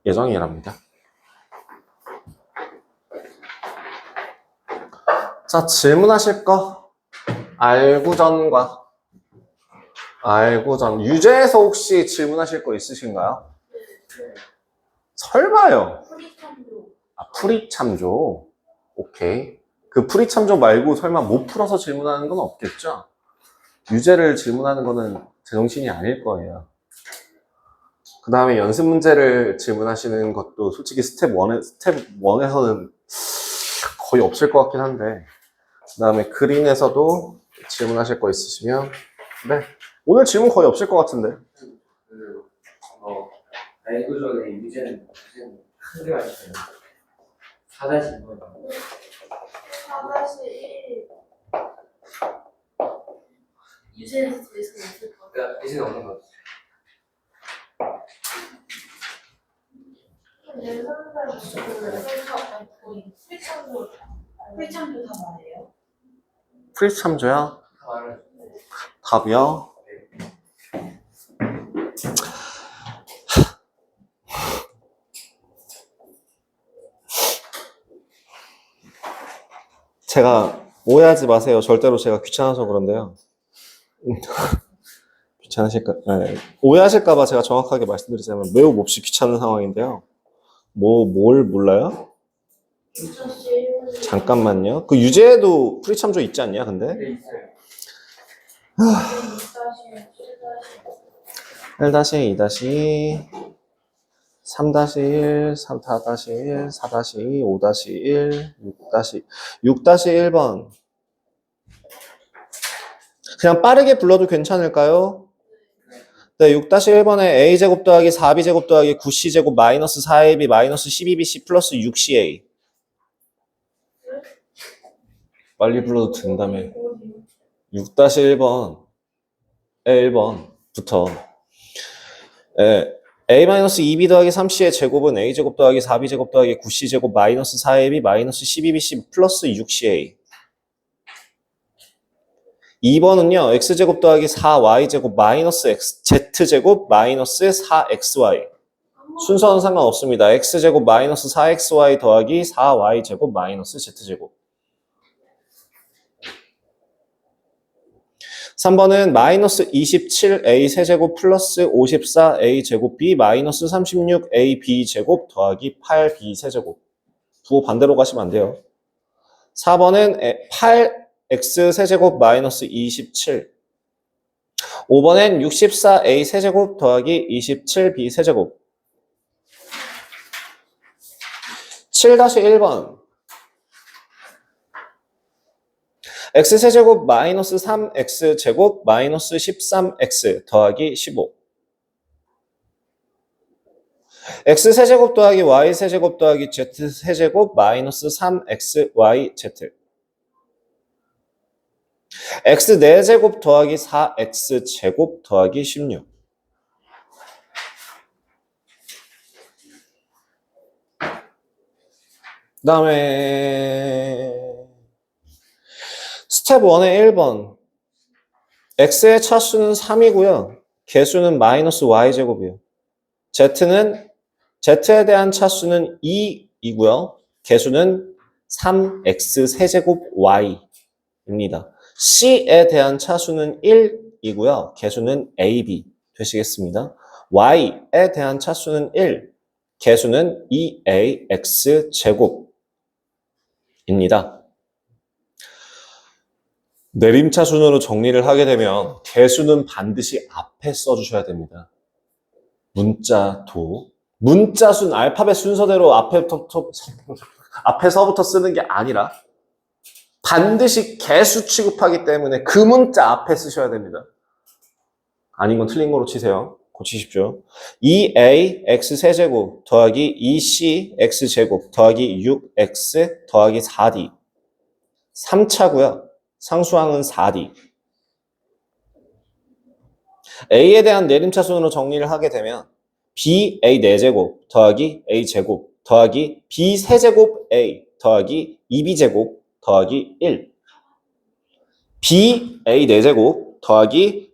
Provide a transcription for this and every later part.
예정이랍니다. 자, 질문하실 거 알구전과 알구전 유제에서 혹시 질문하실 거 있으신가요? 설마요. 풀이참조. 오케이. 그 풀이참조 말고 설마 못 풀어서 질문하는 건 없겠죠? 유제를 질문하는 거는 제정신이 아닐 거예요. 그 다음에 연습 문제를 질문하시는 것도 솔직히 스텝 1에서는 거의 없을 것 같긴 한데, 그 다음에 그린에서도 질문하실 거 있으시면, 네. 오늘 질문 거의 없을 것 같은데. 알고전에 유제는 큰 게 아니에요. 4-1. 4-1 유제에서 있을 거. 그러니까 유제는 없는 거. 풀참도 다 말해요. 풀이참조요? 다 말을. 답이요? 제가 오해하지 마세요. 절대로 제가 귀찮아서 그런데요. 귀찮으실까? 네. 오해하실까봐 제가 정확하게 말씀드리자면 매우 몹시 귀찮은 상황인데요. 뭘 몰라요? 잠깐만요. 그 유제에도 프리참조 있지 않냐, 근데? 네, 있어요. 1-2-2-3-1, 3-1, 4-1, 5-1, 6-1번. 그냥 빠르게 불러도 괜찮을까요? 네, 6-1번에 a제곱 더하기 4b제곱 더하기 9c제곱 마이너스 4ab 마이너스 12bc 플러스 6ca. 빨리 불러도 된다며. 6-1번에 1번부터 a-2b 더하기 3c의 제곱은 a제곱 더하기 4b제곱 더하기 9c제곱 마이너스 4ab 마이너스 12bc 플러스 6ca. 2번은요, x제곱 더하기 4y제곱 마이너스 z제곱 마이너스 4xy. 순서는 상관없습니다. x제곱 마이너스 4xy 더하기 4y제곱 마이너스 z제곱. 3번은 마이너스 27a 세제곱 플러스 54a 제곱 b 마이너스 36a b제곱 더하기 8b 세제곱. 부호 반대로 가시면 안 돼요. 4번은 8x 세제곱 마이너스 27. 5번엔 64a 세제곱 더하기 27b 세제곱. 7-1번. x세제곱 마이너스 3x제곱 마이너스 13x 더하기 15. x세제곱 더하기 y세제곱 더하기 z세제곱 마이너스 3xyz. x 4제곱 더하기 4x제곱 더하기 16. 그 다음에 스텝 1의 1번. x의 차수는 3이고요. 개수는 마이너스 y제곱이에요. z에 대한 차수는 2이고요. 개수는 3x 세제곱 y입니다. c에 대한 차수는 1이고요. 개수는 ab 되시겠습니다. y에 대한 차수는 1, 개수는 2ax 제곱입니다. 내림차 순으로 정리를 하게 되면 개수는 반드시 앞에 써주셔야 됩니다. 문자순 알파벳 순서대로 앞에서부터 쓰는 게 아니라 반드시 개수 취급하기 때문에 그 문자 앞에 쓰셔야 됩니다. 아닌 건 틀린 거로 치세요. 고치십시오. 2a x 세제곱 더하기 2c x 제곱 더하기 6x 더하기 4d 3차고요. 상수항은 4d. a에 대한 내림차순으로 정리를 하게 되면 b a 4제곱 더하기 a 제곱 더하기 b 세제곱 a 더하기 2b 제곱 더하기 1. b a 4제곱 더하기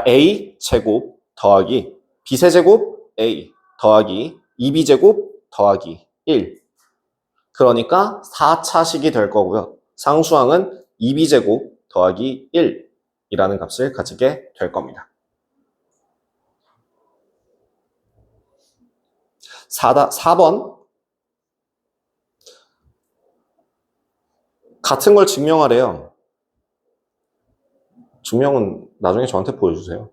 a 제곱 더하기 b 세제곱 a 더하기 2b제곱 더하기 1. 그러니까 4차식이 될 거고요. 상수항은 2b제곱 더하기 1이라는 값을 가지게 될 겁니다. 4번. 같은 걸 증명하래요. 증명은 나중에 저한테 보여주세요.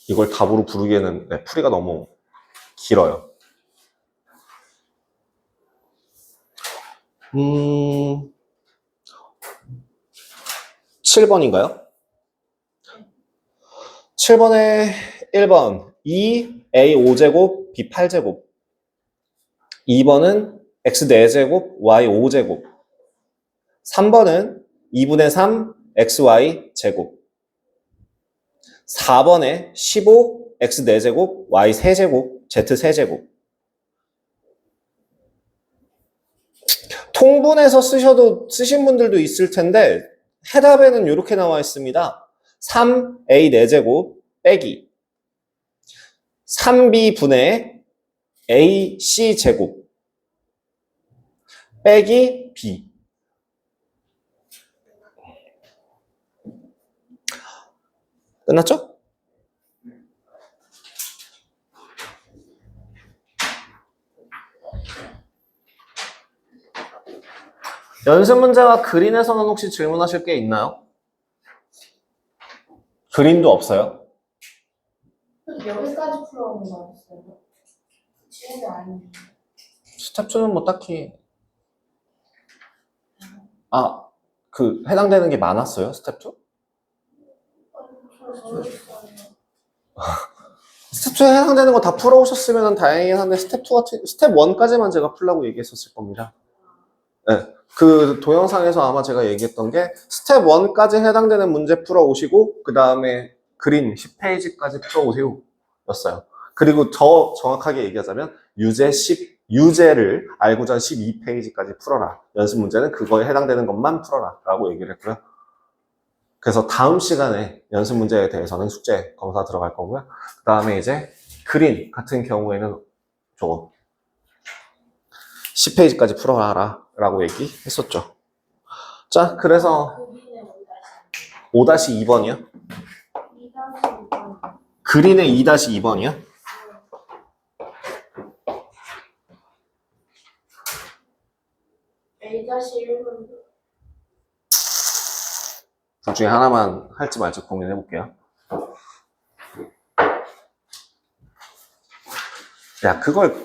이걸 답으로 부르기에는 풀이가 너무 길어요. 7번인가요? 7번에 1번 2a 5제곱 b 8제곱 2번은 x 4제곱 y 5제곱 3번은 2분의 3 xy 제곱 4번에 15 x 4제곱 y 3제곱 z 3제곱 통분해서 쓰신 분들도 있을 텐데 해답에는 이렇게 나와 있습니다. 3a 4제곱 빼기 3b 분의 ac 제곱 빼기 b. 끝났죠? 연습 문제와 그린에서는 혹시 질문하실 게 있나요? 그린도 없어요? 여기까지 풀어오는 거였어요. 쉬운 게 아니에요. 스텝 2는 뭐 딱히 해당되는 게 많았어요? 스텝 2? 스텝 2에 해당되는 거 다 풀어오셨으면 다행이긴 한데 스텝 1까지만 제가 풀라고 얘기했었을 겁니다. 네. 그 동영상에서 아마 제가 얘기했던 게 스텝 1까지 해당되는 문제 풀어오시고 그 다음에 그린 10페이지까지 풀어오세요 였어요. 그리고 더 정확하게 얘기하자면 유제를 알고자 한 12페이지까지 풀어라. 연습 문제는 그거에 해당되는 것만 풀어라 라고 얘기를 했고요. 그래서 다음 시간에 연습 문제에 대해서는 숙제 검사 들어갈 거고요. 그 다음에 이제 그린 같은 경우에는 저거 10페이지까지 풀어라 라고 얘기했었죠. 자, 그래서 5-2번이요? 그린의 2-2번이요? A-1번 둘 중에 하나만 할지 말지 고민해 볼게요. 야, 그걸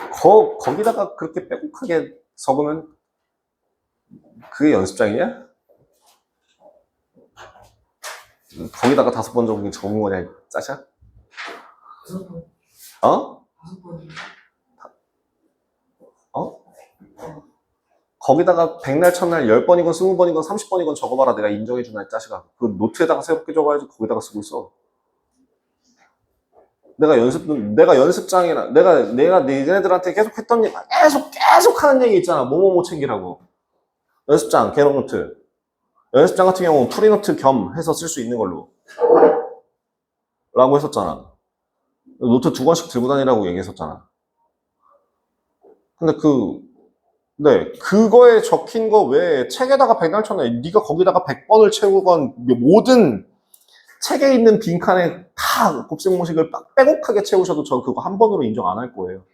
거기다가 그렇게 빼곡하게 적으면 그게 연습장이냐? 거기다가 5번 적은 거냐, 짜샤? 어? 어? 거기다가 백날, 첫날 10번이건 20번이건 30번이건 적어봐라. 내가 인정해주나, 짜식아. 그 노트에다가 새롭게 적어야지 거기다가 쓰고 있어. 내가 연습장이나, 내가 니네들한테 계속 했던 얘기, 계속 하는 얘기 있잖아. 뭐뭐 챙기라고. 연습장, 개념노트. 연습장 같은 경우는 프리노트 겸 해서 쓸 수 있는 걸로. 라고 했었잖아. 노트 2권씩 들고 다니라고 얘기했었잖아. 근데 그거에 적힌 거 외에 책에다가 백날 쳤네. 네가 거기다가 100번을 채우건 모든 책에 있는 빈칸에 다 곱셈공식을 빼곡하게 채우셔도 저 그거 한 번으로 인정 안 할 거예요.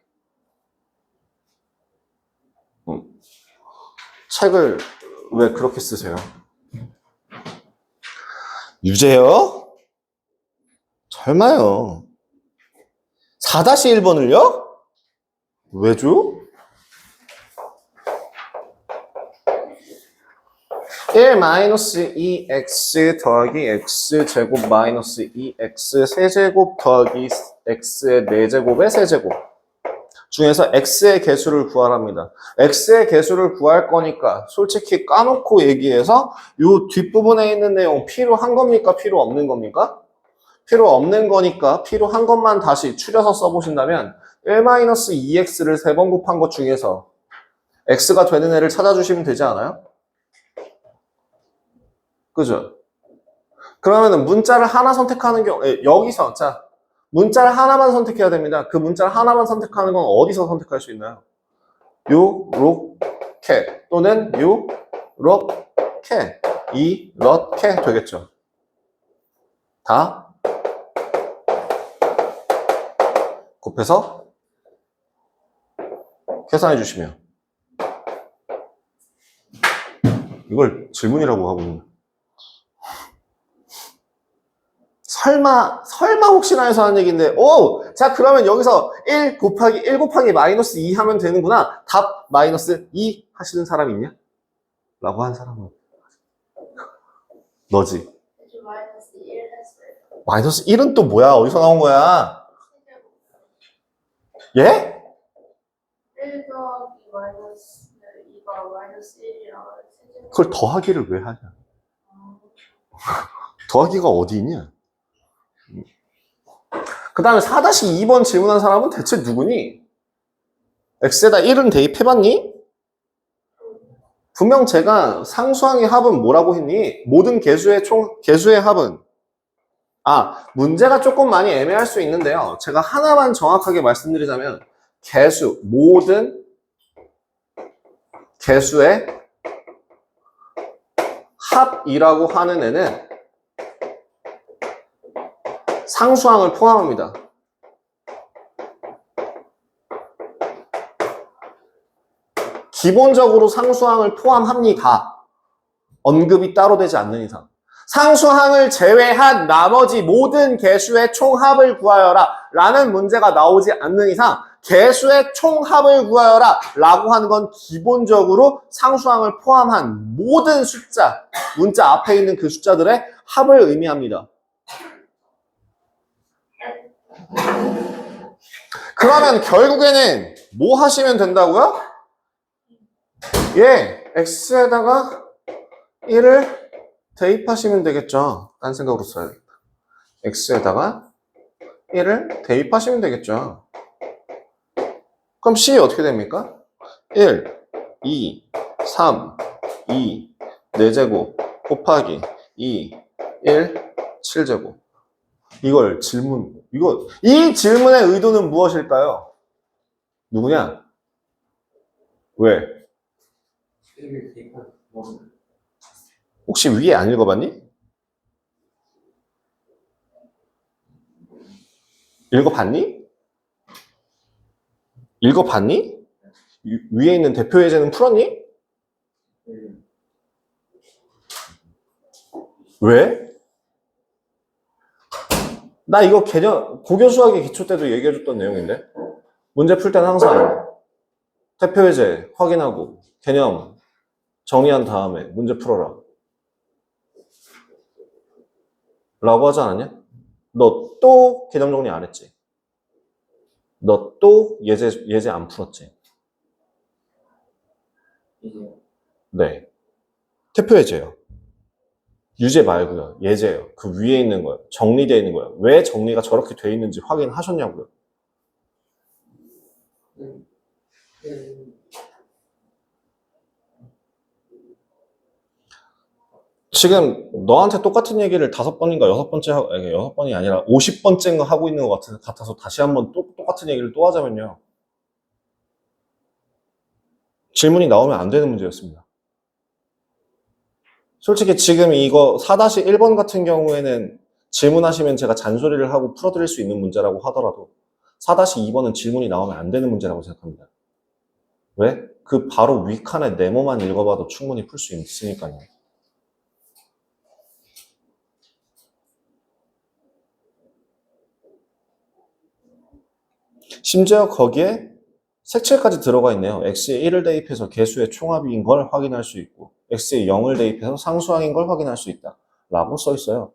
책을 왜 그렇게 쓰세요? 유재요? 설마요. 4-1번을요? 왜죠? 1-2x 더하기 x제곱 마이너스 2x 세제곱 더하기 x의 4제곱의 세제곱 중에서 x의 개수를 구하랍니다. x의 개수를 구할 거니까 솔직히 까놓고 얘기해서 이 뒷부분에 있는 내용 필요한 겁니까? 필요 없는 겁니까? 필요 없는 거니까 필요한 것만 다시 추려서 써보신다면 1-2x를 3번 곱한 것 중에서 x가 되는 애를 찾아주시면 되지 않아요? 그죠? 그러면은 문자를 하나 선택하는 경우, 여기서, 자, 문자를 하나만 선택해야 됩니다. 그 문자를 하나만 선택하는 건 어디서 선택할 수 있나요? 요렇게 또는 요렇게 이렇게 되겠죠. 다 곱해서 계산해 주시면 이걸 질문이라고 하고 있는 설마 혹시나 해서 하는 얘기인데, 자, 그러면 여기서 1 곱하기 마이너스 2 하면 되는구나. 답 마이너스 2 하시는 사람 있냐? 라고 한 사람은 너지. 저 마이너스 1 했어요. 마이너스 1은 또 뭐야? 어디서 나온 거야? 예? 1 더하기 마이너스 2가 마이너스 1이라 세제곱. 그걸 더하기를 왜 하냐? 더하기가 어디 있냐? 그 다음에 4-2번 질문한 사람은 대체 누구니? x에다 1은 대입해봤니? 분명 제가 상수항의 합은 뭐라고 했니? 모든 개수의 합은. 문제가 조금 많이 애매할 수 있는데요. 제가 하나만 정확하게 말씀드리자면, 모든 개수의 합이라고 하는 애는 상수항을 포함합니다. 기본적으로 상수항을 포함합니다. 언급이 따로 되지 않는 이상. 상수항을 제외한 나머지 모든 개수의 총합을 구하여라 라는 문제가 나오지 않는 이상 개수의 총합을 구하여라 라고 하는 건 기본적으로 상수항을 포함한 모든 숫자, 문자 앞에 있는 그 숫자들의 합을 의미합니다. 그러면 결국에는 뭐 하시면 된다고요? x에다가 1을 대입하시면 되겠죠. 딴 생각으로 써야겠다. x에다가 1을 대입하시면 되겠죠. 그럼 c 어떻게 됩니까? 1, 2, 3, 2, 4제곱 곱하기 2, 1, 7제곱. 이 질문의 의도는 무엇일까요? 누구냐? 왜? 혹시 위에 안 읽어봤니? 읽어봤니? 위에 있는 대표 예제는 풀었니? 왜? 나 이거 고교 수학의 기초 때도 얘기해줬던 내용인데 문제 풀 때는 항상 대표 예제 확인하고 개념 정리한 다음에 문제 풀어라 라고 하지 않았냐? 너 또 개념 정리 안 했지? 너 또 예제 안 풀었지? 네. 대표 예제요. 유제 말고요. 예제요. 그 위에 있는 거요. 정리되어 있는 거요. 왜 정리가 저렇게 되어 있는지 확인하셨냐고요. 지금 너한테 똑같은 얘기를 5번인가 6번이 아니라 50번째인가 하고 있는 것 같아서 다시 한번 똑같은 얘기를 또 하자면요. 질문이 나오면 안 되는 문제였습니다. 솔직히 지금 이거 4-1번 같은 경우에는 질문하시면 제가 잔소리를 하고 풀어드릴 수 있는 문제라고 하더라도 4-2번은 질문이 나오면 안 되는 문제라고 생각합니다. 왜? 그 바로 윗칸에 네모만 읽어봐도 충분히 풀 수 있으니까요. 심지어 거기에 색칠까지 들어가 있네요. x에 1을 대입해서 개수의 총합인 걸 확인할 수 있고 x에 0을 대입해서 상수항인 걸 확인할 수 있다 라고 써 있어요.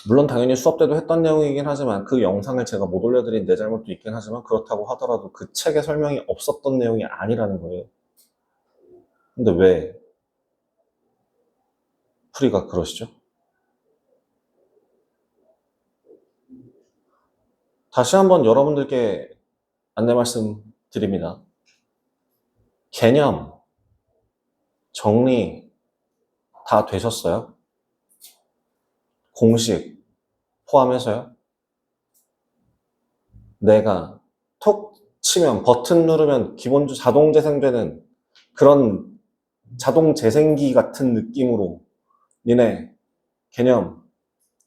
물론 당연히 수업 때도 했던 내용이긴 하지만 그 영상을 제가 못 올려드린 내 잘못도 있긴 하지만 그렇다고 하더라도 그 책에 설명이 없었던 내용이 아니라는 거예요. 근데 왜 풀이가 그러시죠? 다시 한번 여러분들께 안내 말씀 드립니다. 개념, 정리 다 되셨어요? 공식 포함해서요? 내가 톡 치면 버튼 누르면 기본적으로 자동 재생되는 그런 자동 재생기 같은 느낌으로 니네 개념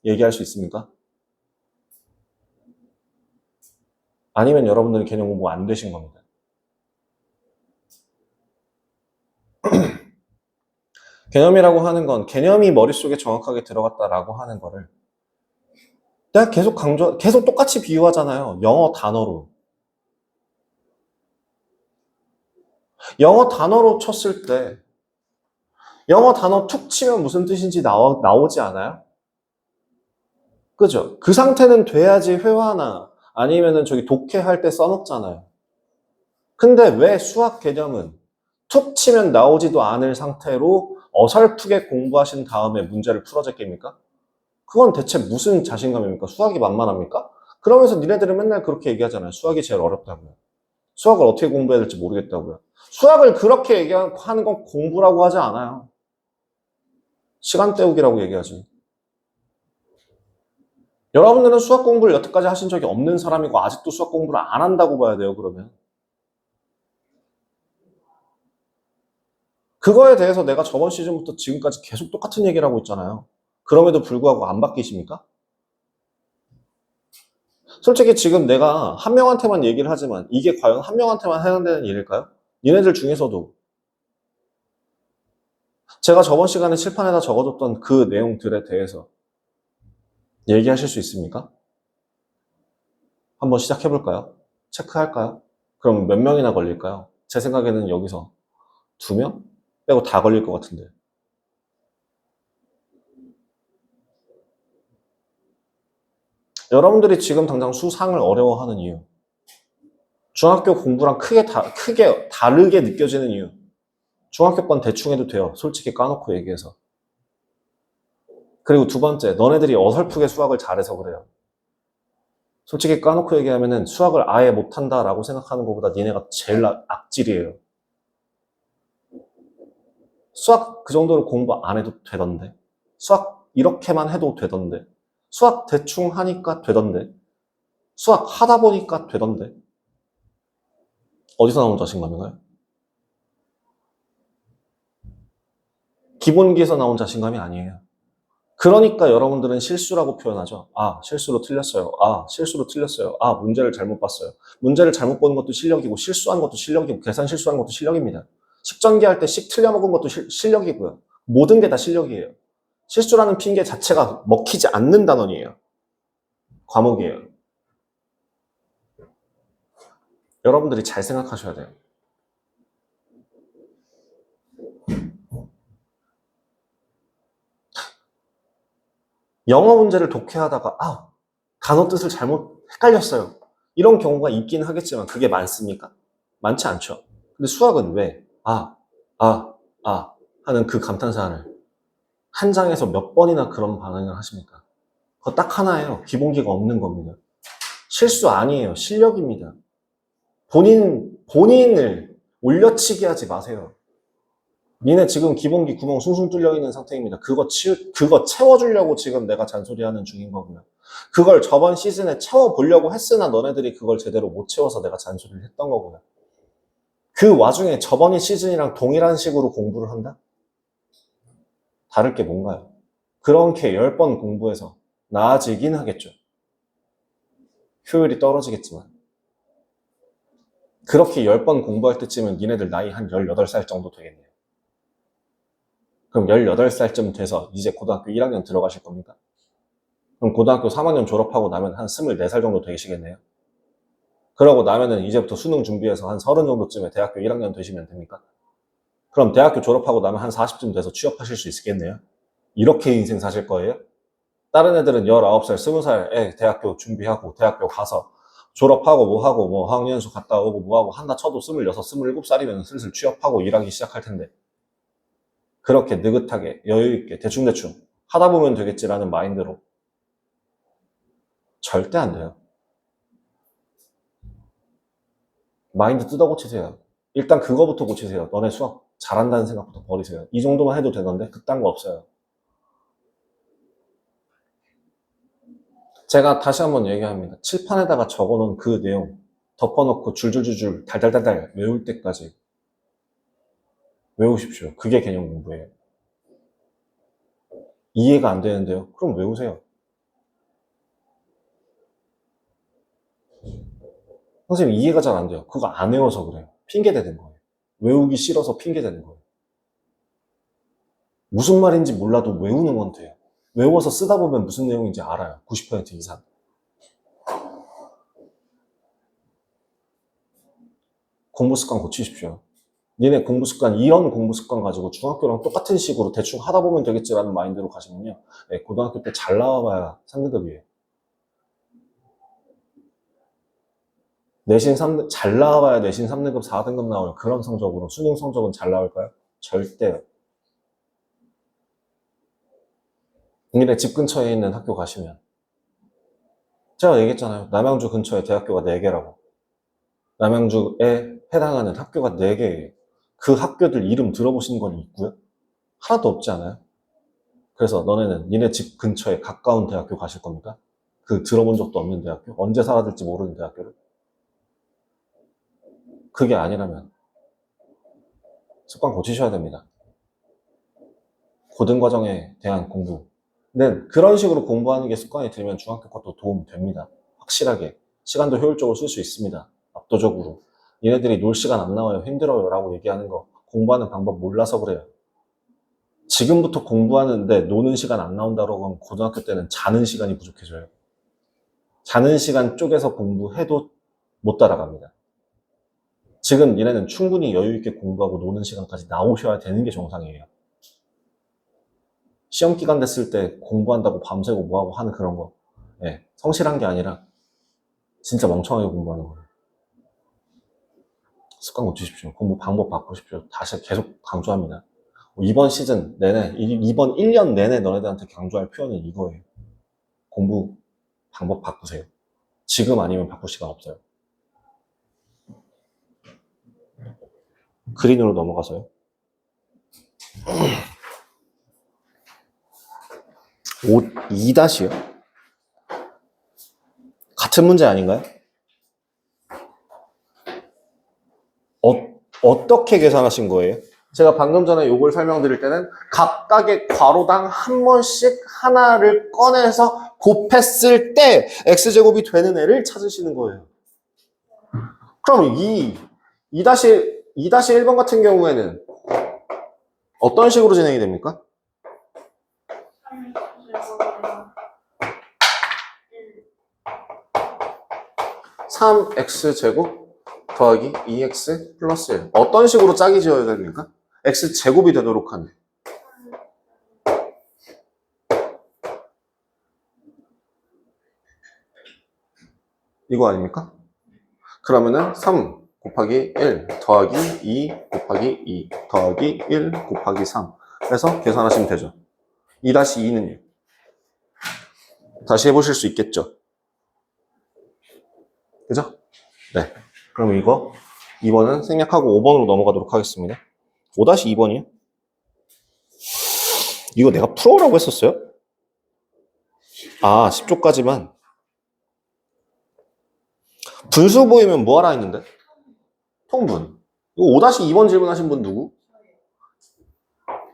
얘기할 수 있습니까? 아니면 여러분들은 개념 공부 안 되신 겁니다. 개념이라고 하는 건 개념이 머릿속에 정확하게 들어갔다라고 하는 거를 내가 계속 똑같이 비유하잖아요. 영어 단어로. 영어 단어로 쳤을 때 영어 단어 툭 치면 무슨 뜻인지 나오지 않아요? 그죠? 그 상태는 돼야지 회화나 아니면은 저기 독해할 때 써먹잖아요. 근데 왜 수학 개념은 툭 치면 나오지도 않을 상태로 어설프게 공부하신 다음에 문제를 풀어제 깹니까? 그건 대체 무슨 자신감입니까? 수학이 만만합니까? 그러면서 니네들은 맨날 그렇게 얘기하잖아요. 수학이 제일 어렵다고요. 수학을 어떻게 공부해야 될지 모르겠다고요. 수학을 그렇게 얘기하는 건 공부라고 하지 않아요. 시간 때우기라고 얘기하지. 여러분들은 수학 공부를 여태까지 하신 적이 없는 사람이고 아직도 수학 공부를 안 한다고 봐야 돼요, 그러면. 그거에 대해서 내가 저번 시즌부터 지금까지 계속 똑같은 얘기를 하고 있잖아요. 그럼에도 불구하고 안 바뀌십니까? 솔직히 지금 내가 한 명한테만 얘기를 하지만 이게 과연 한 명한테만 해당되는 일일까요? 얘네들 중에서도 제가 저번 시간에 칠판에다 적어뒀던 그 내용들에 대해서 얘기하실 수 있습니까? 한번 시작해볼까요? 체크할까요? 그럼 몇 명이나 걸릴까요? 제 생각에는 여기서 2명? 빼고 다 걸릴 것 같은데. 여러분들이 지금 당장 수상을 어려워하는 이유, 중학교 공부랑 크게 다르게 느껴지는 이유, 중학교 건 대충 해도 돼요. 솔직히 까놓고 얘기해서. 그리고 2번째, 너네들이 어설프게 수학을 잘해서 그래요. 솔직히 까놓고 얘기하면은 수학을 아예 못한다라고 생각하는 것보다 니네가 제일 악질이에요. 수학 그 정도로 공부 안 해도 되던데. 수학 이렇게만 해도 되던데. 수학 대충 하니까 되던데. 수학 하다 보니까 되던데. 어디서 나온 자신감인가요? 기본기에서 나온 자신감이 아니에요. 그러니까 여러분들은 실수라고 표현하죠. 아, 실수로 틀렸어요. 아, 실수로 틀렸어요. 아, 문제를 잘못 봤어요. 문제를 잘못 보는 것도 실력이고 실수한 것도 실력이고 계산 실수한 것도 실력입니다. 식전기 할 때 식 틀려먹은 것도 실력이고요. 모든 게 다 실력이에요. 실수라는 핑계 자체가 먹히지 않는 단원이에요. 과목이에요. 여러분들이 잘 생각하셔야 돼요. 영어 문제를 독해하다가 단어 뜻을 잘못 헷갈렸어요. 이런 경우가 있긴 하겠지만 그게 많습니까? 많지 않죠. 근데 수학은 왜 하는 그 감탄사를 한 장에서 몇 번이나 그런 반응을 하십니까? 그거 딱 하나예요. 기본기가 없는 겁니다. 실수 아니에요. 실력입니다. 본인을 올려치기 하지 마세요. 니네 지금 기본기 구멍 숭숭 뚫려 있는 상태입니다. 그거 채워주려고 지금 내가 잔소리하는 중인 거고요. 그걸 저번 시즌에 채워보려고 했으나 너네들이 그걸 제대로 못 채워서 내가 잔소리를 했던 거고요. 그 와중에 저번 시즌이랑 동일한 식으로 공부를 한다? 다를 게 뭔가요? 그렇게 10번 공부해서 나아지긴 하겠죠. 효율이 떨어지겠지만. 그렇게 10번 공부할 때쯤은 니네들 나이 한 18살 정도 되겠네요. 그럼 18살쯤 돼서 이제 고등학교 1학년 들어가실 겁니까? 그럼 고등학교 3학년 졸업하고 나면 한 24살 정도 되시겠네요? 그러고 나면은 이제부터 수능 준비해서 한 30 정도쯤에 대학교 1학년 되시면 됩니까? 그럼 대학교 졸업하고 나면 한 40쯤 돼서 취업하실 수 있겠네요? 이렇게 인생 사실 거예요? 다른 애들은 19살, 20살에 대학교 준비하고 대학교 가서 졸업하고 뭐하고 뭐 학년수 갔다 오고 뭐하고 한다 쳐도 26, 27살이면 슬슬 취업하고 일하기 시작할 텐데 그렇게 느긋하게 여유있게 대충대충 하다 보면 되겠지라는 마인드로 절대 안 돼요. 마인드 뜯어 고치세요. 일단 그거부터 고치세요. 너네 수학 잘한다는 생각부터 버리세요. 이 정도만 해도 되던데 그딴 거 없어요. 제가 다시 한번 얘기합니다. 칠판에다가 적어놓은 그 내용 덮어놓고 줄줄줄줄 달달달달 외울 때까지 외우십시오. 그게 개념 공부예요. 이해가 안 되는데요? 그럼 외우세요. 선생님 이해가 잘 안 돼요. 그거 안 외워서 그래요. 핑계대는 거예요. 외우기 싫어서 핑계대는 거예요. 무슨 말인지 몰라도 외우는 건 돼요. 외워서 쓰다 보면 무슨 내용인지 알아요. 90% 이상. 공부 습관 고치십시오. 니네 공부 습관, 이런 공부 습관 가지고 중학교랑 똑같은 식으로 대충 하다 보면 되겠지라는 마인드로 가시면요. 네, 고등학교 때 잘 나와봐야 3등급이에요. 잘 나와봐야 내신 3등급, 4등급 나올 그런 성적으로 수능 성적은 잘 나올까요? 절대요. 니네 집 근처에 있는 학교 가시면 제가 얘기했잖아요. 남양주 근처에 대학교가 4개라고. 남양주에 해당하는 학교가 4개예요. 그 학교들 이름 들어보신 건 있고요? 하나도 없지 않아요? 그래서 너네는 니네 집 근처에 가까운 대학교 가실 겁니까? 그 들어본 적도 없는 대학교? 언제 사라질지 모르는 대학교를? 그게 아니라면 습관 고치셔야 됩니다. 고등과정에 대한 공부는 그런 식으로 공부하는 게 습관이 들면 중학교 것도 도움 됩니다. 확실하게. 시간도 효율적으로 쓸 수 있습니다. 압도적으로. 얘네들이 놀 시간 안 나와요. 힘들어요. 라고 얘기하는 거. 공부하는 방법 몰라서 그래요. 지금부터 공부하는데 노는 시간 안 나온다고 하면 고등학교 때는 자는 시간이 부족해져요. 자는 시간 쪼개서 공부해도 못 따라갑니다. 지금 얘네는 충분히 여유 있게 공부하고 노는 시간까지 나오셔야 되는 게 정상이에요. 시험 기간 됐을 때 공부한다고 밤새고 뭐하고 하는 그런 거. 네, 성실한 게 아니라 진짜 멍청하게 공부하는 거예요. 습관 고치십시오. 공부 방법 바꾸십시오. 다시 계속 강조합니다. 이번 시즌 내내, 이번 1년 내내 너네들한테 강조할 표현은 이거예요. 공부 방법 바꾸세요. 지금 아니면 바꿀 시간 없어요. 그린으로 넘어가서요. 2-요? 같은 문제 아닌가요? 어떻게 계산하신 거예요? 제가 방금 전에 이걸 설명드릴 때는 각각의 괄호당 한 번씩 하나를 꺼내서 곱했을 때 x제곱이 되는 애를 찾으시는 거예요. 그럼 2-1번 같은 경우에는 어떤 식으로 진행이 됩니까? 3x제곱 더하기 2x 플러스 1. 어떤 식으로 짝이 지어야 됩니까? x제곱이 되도록 하는. 이거 아닙니까? 그러면은 3 곱하기 1 더하기 2 곱하기 2 더하기 1 곱하기 3 해서 계산하시면 되죠. 2-2는요? 다시 해보실 수 있겠죠? 그죠? 네. 그럼 이거 2번은 생략하고 5번으로 넘어가도록 하겠습니다. 5-2번이요? 이거 내가 풀어오라고 했었어요? 아, 10조까지만. 분수 보이면 뭐하라 했는데? 통분. 이거 5-2번 질문하신 분 누구?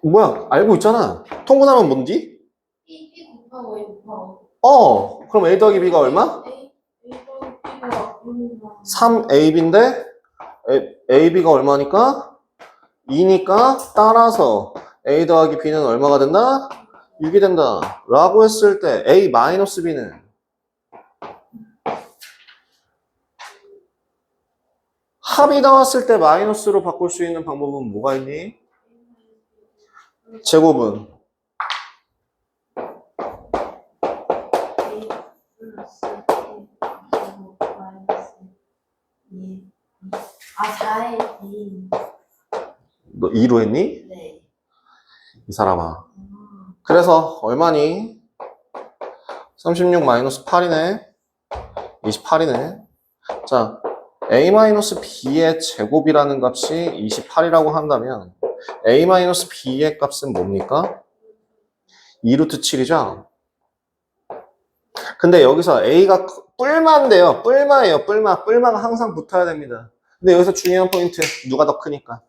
뭐야, 알고 있잖아. 통분하면 뭔지? B 곱하고 A 곱하고 그럼 A 더하기 B가 얼마? A 더하기 B가 3AB인데 AB가 얼마니까? 2니까 따라서 A 더하기 B는 얼마가 된다? 6이 된다 라고 했을 때 A-B는 합이 나왔을 때 마이너스로 바꿀 수 있는 방법은 뭐가 있니? 제곱은 A 플러스 A 제곱 마이너스 2 4의 B 너 2로 했니? 네. 이 사람아. 그래서 얼마니? 36-8이네. 28이네. 자, A-B의 제곱이라는 값이 28이라고 한다면 A-B의 값은 뭡니까? 2루트 7이죠? 근데 여기서 A가 뿔마인데요. 뿔마예요. 뿔마가 항상 붙어야 됩니다. 근데 여기서 중요한 포인트, 누가 더 크니까?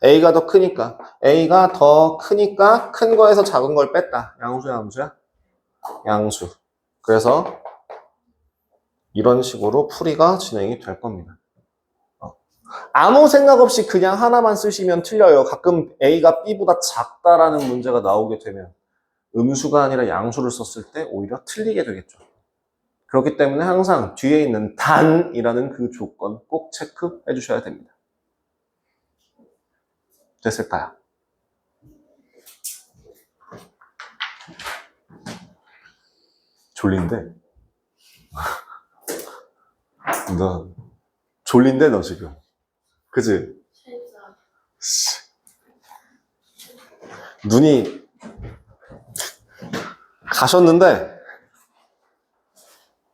A가 더 크니까. A가 더 크니까 큰 거에서 작은 걸 뺐다. 양수야, 함수야? 양수. 그래서 이런 식으로 풀이가 진행이 될 겁니다. 아무 생각 없이 그냥 하나만 쓰시면 틀려요. 가끔 A가 B보다 작다라는 문제가 나오게 되면 음수가 아니라 양수를 썼을 때 오히려 틀리게 되겠죠. 그렇기 때문에 항상 뒤에 있는 단이라는 그 조건 꼭 체크해 주셔야 됩니다. 됐을까요? 졸린데? 너 졸린데 너 지금? 그치? 눈이 가셨는데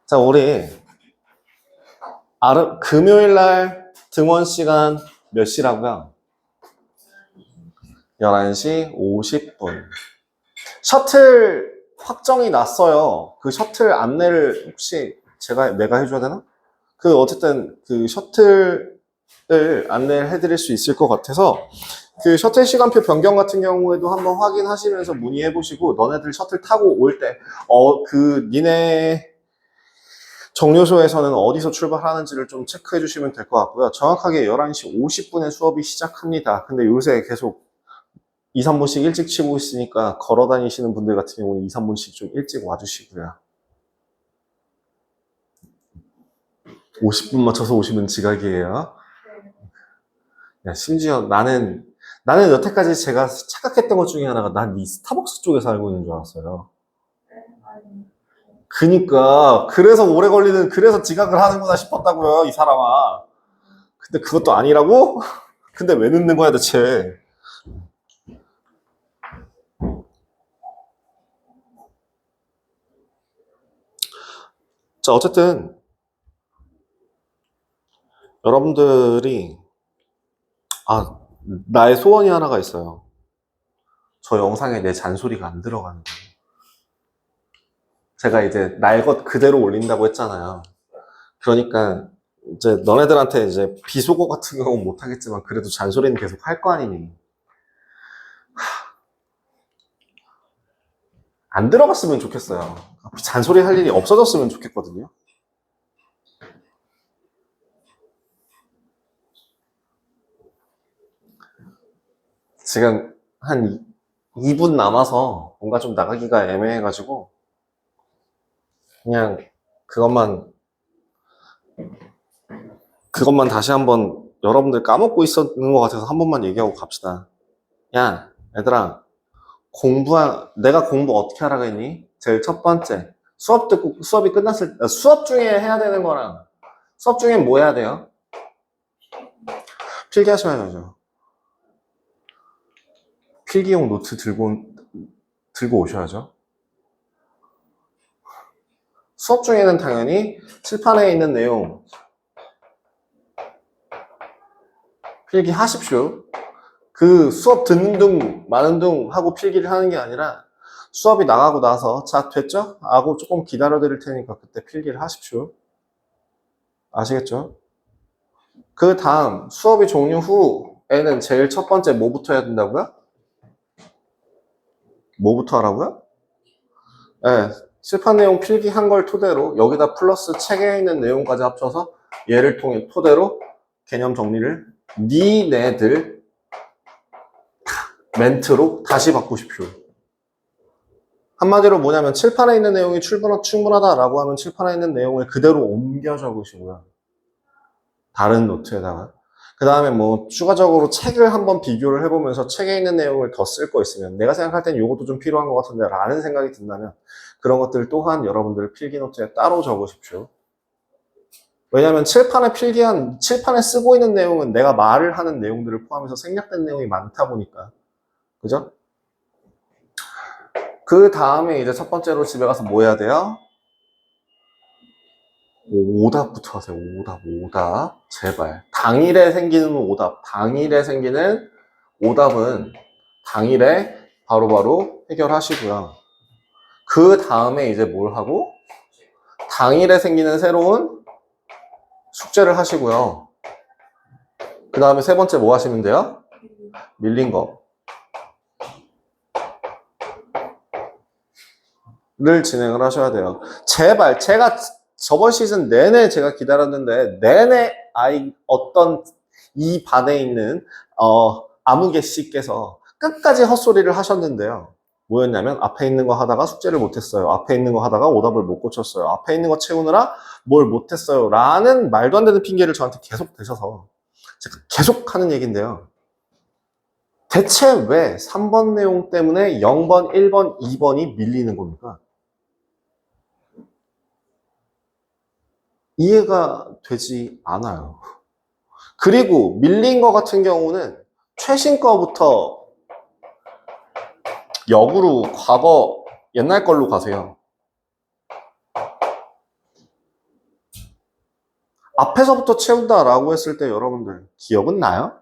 자 우리 금요일날 등원 시간 몇 시라고요? 11시 50분 셔틀 확정이 났어요. 그 셔틀 안내를 혹시 내가 해줘야 되나? 어쨌든 그 셔틀을 안내를 해드릴 수 있을 것 같아서 그 셔틀 시간표 변경 같은 경우에도 한번 확인하시면서 문의해 보시고 너네들 셔틀 타고 올 때 니네 정류소에서는 어디서 출발하는지를 좀 체크해 주시면 될 것 같고요. 정확하게 11시 50분에 수업이 시작합니다. 근데 요새 계속 2, 3분씩 일찍 치고 있으니까 걸어 다니시는 분들 같은 경우는 2, 3분씩 좀 일찍 와주시고요. 50분 맞춰서 오시면 지각이에요. 야, 심지어 나는 여태까지 제가 착각했던 것 중에 하나가 난 이 스타벅스 쪽에서 알고 있는 줄 알았어요. 그니까 그래서 오래 걸리는 그래서 지각을 하는구나 싶었다고요 이 사람아. 근데 그것도 아니라고? 근데 왜 늦는 거야 대체? 자 어쨌든 여러분들이 나의 소원이 하나가 있어요. 저 영상에 내 잔소리가 안 들어가는 거예요. 제가 이제 날 것 그대로 올린다고 했잖아요. 그러니까 이제 너네들한테 이제 비속어 같은 경우는 못하겠지만 그래도 잔소리는 계속 할 거 아니니. 안 들어갔으면 좋겠어요. 잔소리 할 일이 없어졌으면 좋겠거든요. 지금 한 2분 남아서 뭔가 좀 나가기가 애매해가지고 그냥 그것만 다시 한번 여러분들 까먹고 있었는 것 같아서 한 번만 얘기하고 갑시다. 야, 얘들아, 내가 공부 어떻게 하라고 했니? 제일 첫 번째, 수업이 끝났을 때, 수업 중에 해야 되는 거랑, 수업 중에 뭐 해야 돼요? 필기하셔야죠. 필기용 노트 들고 오셔야죠. 수업 중에는 당연히 칠판에 있는 내용 필기하십시오. 그 수업 듣는 둥 마는 둥 하고 필기를 하는 게 아니라 수업이 나가고 나서 자 됐죠? 하고 조금 기다려 드릴 테니까 그때 필기를 하십시오. 아시겠죠? 그 다음 수업이 종료 후에는 제일 첫 번째 뭐부터 해야 된다고요? 뭐부터 하라고요? 네, 칠판 내용 필기한 걸 토대로 여기다 플러스 책에 있는 내용까지 합쳐서 얘를 통해 토대로 개념 정리를 니네들 멘트로 다시 바꾸십시오. 한마디로 뭐냐면 칠판에 있는 내용이 충분하다라고 하면 칠판에 있는 내용을 그대로 옮겨 적으시고요. 다른 노트에다가. 그 다음에 뭐 추가적으로 책을 한번 비교를 해보면서 책에 있는 내용을 더 쓸 거 있으면 내가 생각할 땐 이것도 좀 필요한 것 같은데 라는 생각이 든다면 그런 것들 또한 여러분들 필기 노트에 따로 적으십시오. 왜냐하면 칠판에 쓰고 있는 내용은 내가 말을 하는 내용들을 포함해서 생략된 내용이 많다 보니까. 그죠? 그 다음에 이제 첫 번째로 집에 가서 뭐 해야 돼요? 오답부터 하세요. 오답. 제발. 당일에 생기는 오답은 당일에 바로바로 해결하시고요. 그 다음에 이제 뭘 하고? 당일에 생기는 새로운 숙제를 하시고요. 그 다음에 세 번째 뭐 하시면 돼요? 밀린 거를 진행을 하셔야 돼요. 제발, 제가 저번 시즌 내내 제가 기다렸는데, 내내 어떤 이 반에 있는, 아무개 씨께서 끝까지 헛소리를 하셨는데요. 뭐였냐면, 앞에 있는 거 하다가 숙제를 못했어요. 앞에 있는 거 하다가 오답을 못 고쳤어요. 앞에 있는 거 채우느라 뭘 못했어요. 라는 말도 안 되는 핑계를 저한테 계속 대셔서, 제가 계속 하는 얘기인데요. 대체 왜 3번 내용 때문에 0번, 1번, 2번이 밀리는 겁니까? 이해가 되지 않아요. 그리고 밀린 거 같은 경우는 최신 거부터 역으로 과거 옛날 걸로 가세요. 앞에서부터 채운다라고 했을 때 여러분들 기억은 나요?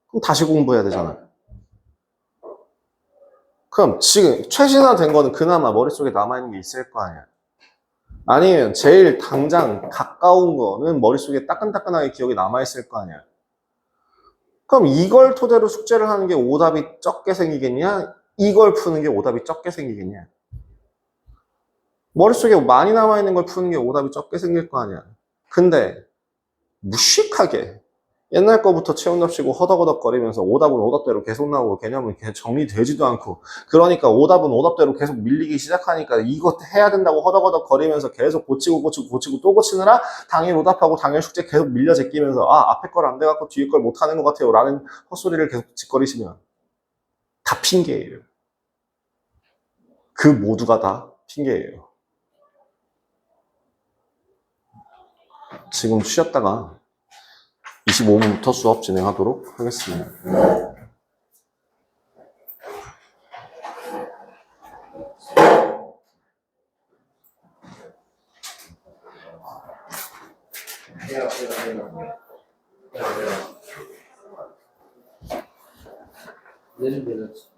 그럼 다시 공부해야 되잖아요. 그럼 지금 최신화된 거는 그나마 머릿속에 남아있는 게 있을 거 아니야. 아니면 제일 당장 가까운 거는 머릿속에 따끈따끈하게 기억이 남아있을 거 아니야. 그럼 이걸 토대로 숙제를 하는 게 오답이 적게 생기겠냐? 이걸 푸는 게 오답이 적게 생기겠냐? 머릿속에 많이 남아있는 걸 푸는 게 오답이 적게 생길 거 아니야. 근데 무식하게 옛날 거부터 채운답시고 허덕허덕거리면서 오답은 오답대로 계속 나오고 개념은 정리되지도 않고, 그러니까 오답은 오답대로 계속 밀리기 시작하니까 이거 해야 된다고 허덕허덕거리면서 계속 고치고 또 고치느라 당일 오답하고 당일 숙제 계속 밀려 제끼면서 앞에 걸 안 돼갖고 뒤에 걸 못하는 것 같아요 라는 헛소리를 계속 짓거리시면 다 핑계예요. 그 모두가 다 핑계예요. 지금 쉬었다가 25분부터 수업 진행하도록 하겠습니다. 내일 내렸지.